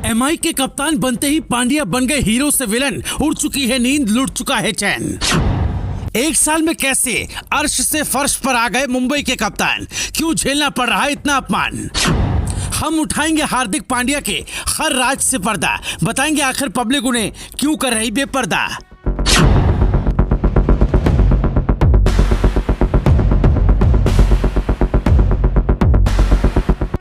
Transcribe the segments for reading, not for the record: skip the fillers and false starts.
MI के कप्तान बनते ही पांड्या बन गए हीरो से विलन। उड़ चुकी है नींद, लुट चुका है चैन। एक साल में कैसे अर्श से फर्श पर आ गए मुंबई के कप्तान? क्यों झेलना पड़ रहा है इतना अपमान? हम उठाएंगे हार्दिक पांड्या के हर राज से पर्दा, बताएंगे आखिर पब्लिक उन्हें क्यों कर रही बेपर्दा।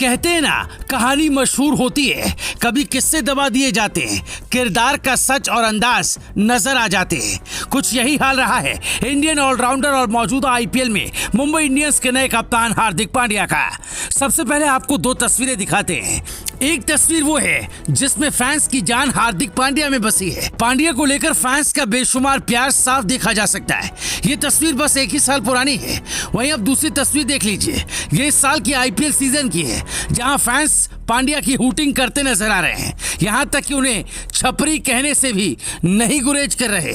कहते हैं ना, कहानी मशहूर होती है, कभी किस्से दबा दिए जाते हैं, किरदार का सच और अंदाज नजर आ जाते हैं। कुछ यही हाल रहा है इंडियन ऑलराउंडर और मौजूदा आईपीएल में मुंबई इंडियंस के नए कप्तान हार्दिक पांड्या का। सबसे पहले आपको दो तस्वीरें दिखाते हैं। एक तस्वीर वो है जिसमें फैंस की जान हार्दिक पांड्या में बसी है। पांड्या को लेकर फैंस का बेशुमार प्यार साफ देखा जा सकता है। ये तस्वीर बस एक ही साल पुरानी है। वहीं अब दूसरी तस्वीर देख लीजिए, ये इस साल की आईपीएल सीजन की है, जहां फैंस पांड्या की हूटिंग करते नजर आ रहे हैं। यहां तक कि उन्हें छपरी कहने से भी नहीं गुरेज कर रहे।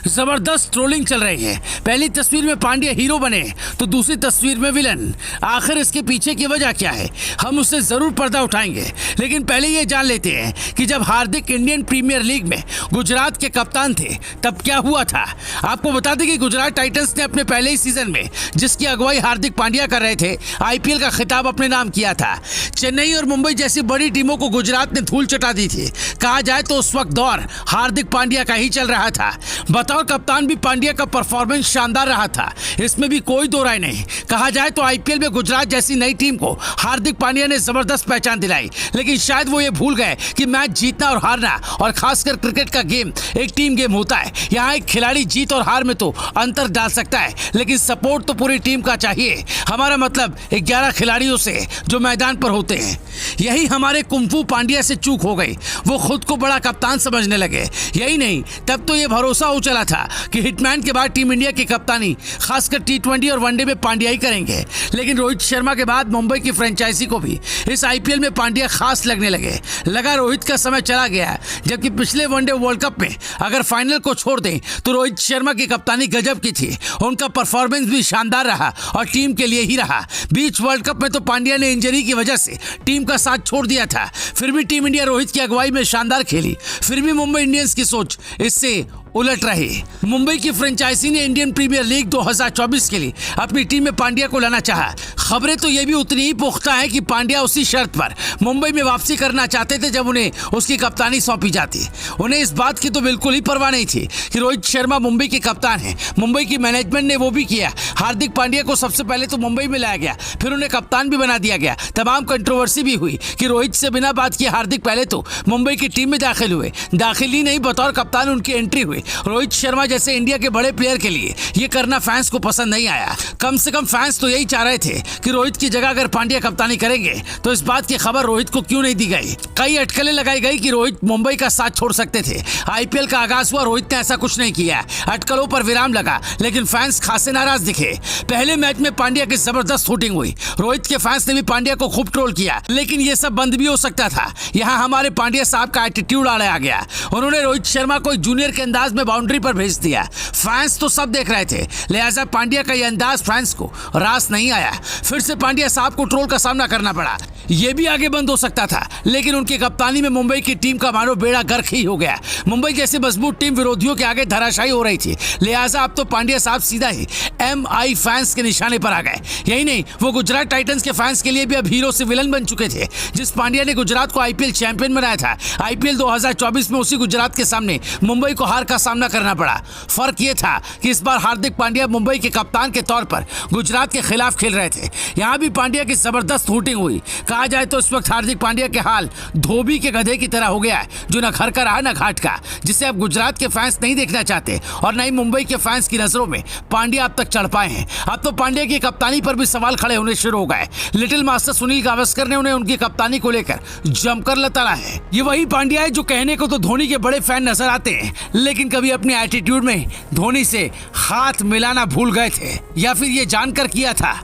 जबरदस्त ट्रोलिंग चल रही है। पहली तस्वीर में पांड्या हीरो बने तो दूसरी तस्वीर में विलन। आखिर इसके पीछे की वजह क्या है, हम उससे जरूर पर्दा उठाएंगे। लेकिन पहले ये जान लेते हैं कि जब हार्दिक इंडियन प्रीमियर लीग में गुजरात के कप्तान थे तब क्या हुआ था। आपको बता दें कि गुजरात टाइटंस ने अपने पहले ही सीजन में, जिसकी अगुवाई हार्दिक पांड्या कर रहे थे, आईपीएल का खिताब अपने नाम किया था। चेन्नई और मुंबई जैसी बड़ी टीमों को गुजरात ने धूल चटा दी थी। कहा जाए तो उस वक्त दौर हार्दिक पांड्या का ही चल रहा था। बतौर कप्तान भी पांड्या का परफॉर्मेंस शानदार रहा था, इसमें भी कोई दो राय नहीं। कहा जाए तो आईपीएल में गुजरात जैसी नई टीम को हार्दिक पांड्या ने जबरदस्त पहचान दिलाई। लेकिन शायद वो ये भूल गए कि मैच जीतना और हारना, और खासकर क्रिकेट का गेम एक टीम गेम होता है। यहाँ एक खिलाड़ी जीत और हार में तो अंतर डाल सकता है, लेकिन सपोर्ट तो पूरी टीम का चाहिए। हमारा मतलब 11 खिलाड़ियों से जो मैदान पर होते हैं। यही हमारे कुंफू पांड्या से चूक हो गई। वो खुद को बड़ा कप्तान समझने लगे। यही नहीं, तब तो ये भरोसा हो चला था कि हिटमैन के बाद टीम इंडिया की कप्तानी खासकर टी20 और वनडे में पांड्या ही करेंगे। लेकिन रोहित शर्मा के बाद मुंबई की फ्रेंचाइजी को भी इस आईपीएल में पांड्या खास लगने लगे। लगा रोहित का समय चला गया, जबकि पिछले वनडे वर्ल्ड कप में अगर फाइनल को छोड़ दें तो रोहित शर्मा की कप्तानी गजब की थी। उनका परफॉर्मेंस भी शानदार रहा और टीम के लिए ही रहा। बीच वर्ल्ड कप में तो पांड्या ने इंजरी की वजह से टीम का साथ छोड़ दिया था, फिर भी टीम इंडिया रोहित की अगुवाई में शानदार खेली। फिर भी मुंबई इंडियंस की सोच इससे उलट रही। मुंबई की फ्रेंचाइजी ने इंडियन प्रीमियर लीग 2024 के लिए अपनी टीम में पांड्या को लाना चाहा। खबरें तो ये भी उतनी ही पुख्ता है कि पांड्या उसी शर्त पर मुंबई में वापसी करना चाहते थे जब उन्हें उसकी कप्तानी सौंपी जाती। उन्हें इस बात की तो बिल्कुल ही परवाह नहीं थी कि रोहित शर्मा मुंबई के कप्तान हैं। मुंबई की मैनेजमेंट ने वो भी किया। हार्दिक पांड्या को सबसे पहले तो मुंबई में लाया गया, फिर उन्हें कप्तान भी बना दिया गया। तमाम कंट्रोवर्सी भी हुई कि रोहित से बिना बात किए हार्दिक पहले तो मुंबई की टीम में दाखिल हुए। दाखिल ही नहीं, बतौर कप्तान उनकी एंट्री हुई। रोहित शर्मा जैसे इंडिया के बड़े प्लेयर के लिए ये करना फैंस को पसंद नहीं आया। कम से कम फैंस तो यही चाह रहे थे कि रोहित की जगह अगर पांड्या कप्तानी करेंगे तो इस बात की खबर रोहित को क्यों नहीं दी गई। कई अटकलें लगाई गई कि रोहित मुंबई का साथ छोड़ सकते थे। आईपीएल का आगाज हुआ, रोहित ने ऐसा कुछ नहीं किया। अटकलों पर विराम लगा, लेकिन फैंस खासे नाराज दिखे। पहले मैच में पांड्या की जबरदस्त शूटिंग हुई। रोहित के फैंस ने भी पांड्या को खूब ट्रोल किया, लेकिन ये सब बंद भी हो सकता था। यहाँ हमारे पांड्या साहब का एटीट्यूड आड़े आ गया। उन्होंने रोहित शर्मा को जूनियर के अंदाज में बाउंड्री पर भेज दिया। फैंस तो सब देख रहे थे, लिहाजा पांड्या का यह अंदाज फैंस को रास नहीं आया। फिर से पांड्या साहब को ट्रोल का सामना करना पड़ा। ये भी आगे बंद हो सकता था, लेकिन उनकी कप्तानी में मुंबई की टीम का मानो बेड़ा गर्क ही हो गया। मुंबई जैसी मजबूत टीम विरोधियों के आगे धराशायी हो रही थी। लिहाजा अब तो पांड्या साहब सीधा ही एमआई फैंस के निशाने पर आ गए। यही नहीं, वो गुजरात टाइटंस के फैंस के लिए भी अब हीरो से विलन बन चुके थे। जिस पांड्या ने गुजरात को आईपीएल चैंपियन बनाया था, आईपीएल 2024 में उसी गुजरात के सामने मुंबई को हार का सामना करना पड़ा। फर्क ये था कि इस बार हार्दिक पांड्या मुंबई के कप्तान के तौर पर गुजरात के खिलाफ खेल रहे थे। यहाँ भी पांड्या की जबरदस्त शूटिंग हुई। कहा जाए तो इस वक्त हार्दिक पांड्या के हाल धोबी के गधे की तरह हो गया है, जो न घर का रहा न घाट का, जिसे अब गुजरात के फैंस नहीं देखना चाहते और न ही मुंबई के फैंस की नजरों में पांड्या अब तक चढ़ पाए हैं। अब तो पांड्या की कप्तानी पर भी सवाल खड़े होने शुरू हो गए। लिटिल मास्टर सुनील गावस्कर ने उन्हें उनकी कप्तानी को लेकर जमकर लताड़ा है। ये वही पांड्या है जो कहने को तो धोनी के बड़े फैन नजर आते हैं, लेकिन कभी अपने एटीट्यूड में धोनी से हाथ मिलाना भूल गए थे, या फिर ये जानकर किया था।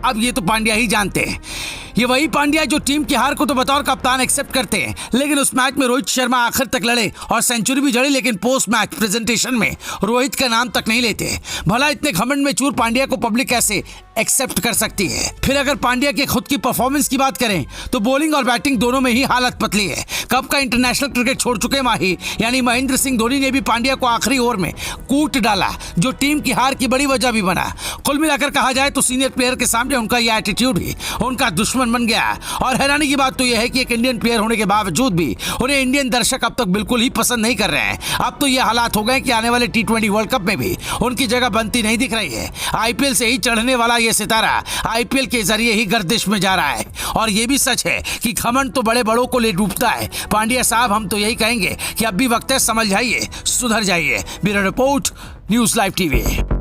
अब ये तो पांड्या ही जानते हैं। ये वही पांड्या जो टीम की हार को तो बतौर कप्तान एक्सेप्ट करते हैं, लेकिन उस मैच में रोहित शर्मा आखिर तक लड़े और सेंचुरी भी जड़ी, लेकिन पोस्ट मैच प्रेजेंटेशन में रोहित का नाम तक नहीं लेते। भला इतने घमंड में चूर पांड्या को पब्लिक कैसे एक्सेप्ट कर सकती है? फिर अगर पांड्या के खुद की परफॉर्मेंस की बात करें तो बॉलिंग और बैटिंग दोनों में ही हालत पतली है। कब का इंटरनेशनल क्रिकेट छोड़ चुके माही यानी महेंद्र सिंह धोनी ने भी पांड्या को आखिरी ओवर में कूट डाला, जो टीम की हार की बड़ी वजह भी बना। कुल मिलाकर कहा जाए तो सीनियर प्लेयर के सामने उनका यह एटीट्यूड ही उनका दुश्मन बन गया। और हैरानी की बात तो यह है कि एक इंडियन प्लेयर होने के बावजूद भी उन्हें इंडियन दर्शक अब तक बिल्कुल ही पसंद नहीं कर रहे हैं। अब तो ये हालात हो गए कि आने वाले T20 वर्ल्ड कप में भी उनकी जगह बनती नहीं दिख रही है। आईपीएल से ही चढ़ने वाला ये सितारा आईपीएल के जरिए ही गर्दिश में जा रहा है। और ये भी सच है कि घमंड तो बड़े बड़ों को ले डूबता है। पांड्या साहब, हम तो यही कहेंगे कि अब भी वक्त है, समझ जाइए, सुधर जाइए। Bureau report, news live TV.